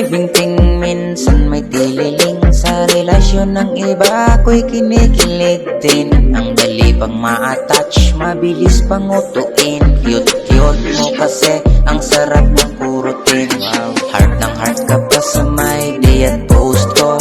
binting, minsan may tililing. Sa relasyon ng iba ako'y kinikilig din. Ang dali pang ma-attach, mabilis pang utuin. Cute mo kasi, ang sarap ng kurutin. Heart ng heart ka pa sa my day at post ko.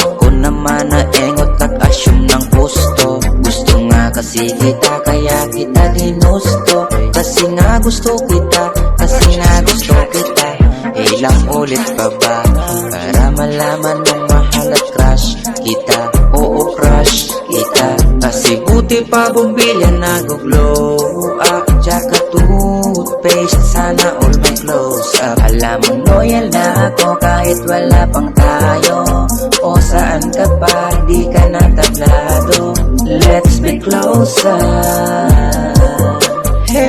Ako naman na engot nag-assume ng gusto. Gusto nga kasi kita, kaya kita ginusto. Kasi nga gusto kita, kasi nga gusto kita. Ilang ulit pa ba para malaman mong mahal at crush kita? Oo, crush kita. Kasi buti pa bumbilya nag-glow up. Tsaka toothpaste, sana all my close up. Alam mong loyal na ako kahit wala pang tayo. O saan ka pa, di ka natablado. Let's be closer. Hey,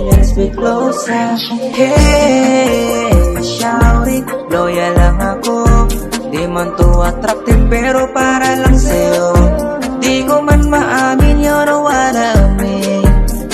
let's be closer. Hey, shout it, loyal lang ako. Di man to attractive pero para lang sa'yo. Di ko man maamin, you know what I mean.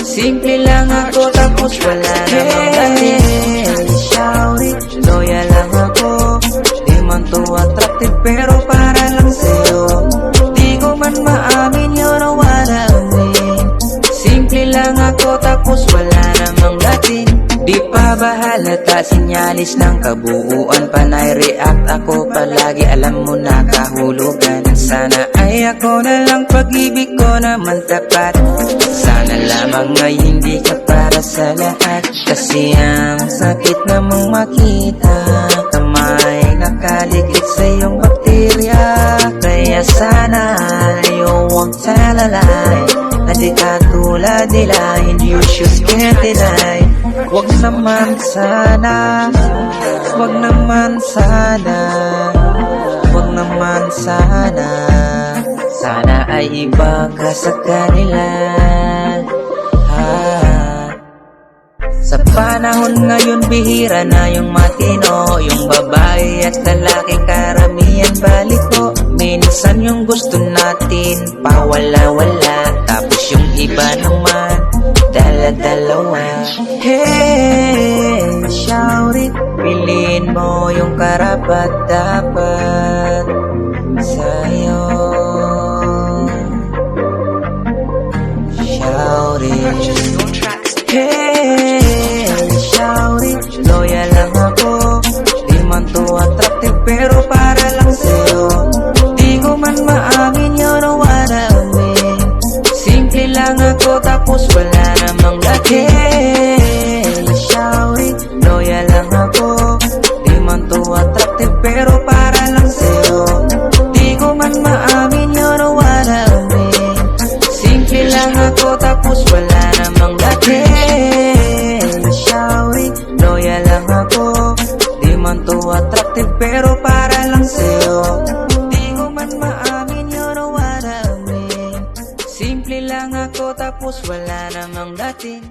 Simple lang ako tapos wala namang dating. Hey, shout it, loyal lang ako. Di man to attractive pero para lang sa'yo. Di ko man maamin, you know what I mean. Simple lang ako tapos wala namang dating. Di pa ba halata, sinyalis ng kabuuan. Panay react ako palagi, alam mo na kahulugan. Sana ay ako na lang, pag-ibig ko naman tapat. Sana lamang ay hindi ka para sa lahat. Kasi ang sakit namang makita kamay nakaligid sa iyong bakterya. Kaya sana you won't tell a lie, na di ka tulad nila, and you should can't deny. Wag naman sana, wag naman sana, wag naman sana. Sana ay iba ka sa kanila. Sa panahon ngayon bihira na yung matino. Yung babae at lalaki karamihan balik ko. Minsan yung gusto natin pawala-wala, tapos yung iba naman dala-dalawa. Hey, shout it, piliin mo yung karapat-dapat sa'yo. Shout it. Hey, shout it, loyal lang ako. Di man to attractive pero para lang sa'yo. Di ko man maamin, you know what I mean. Simple lang ako tapos wala namang dating. Hey, shout it, loyal lang ako. Di man to attractive pero para lang sa'yo. Di ko man maamin, you know what I mean. Simple lang ako tapos wala namang dating. Shout it, loyal lang ako. Di man to attractive pero para lang sa'yo. Di ko man maamin, you know what I mean. Simple lang ako tapos wala namang dating.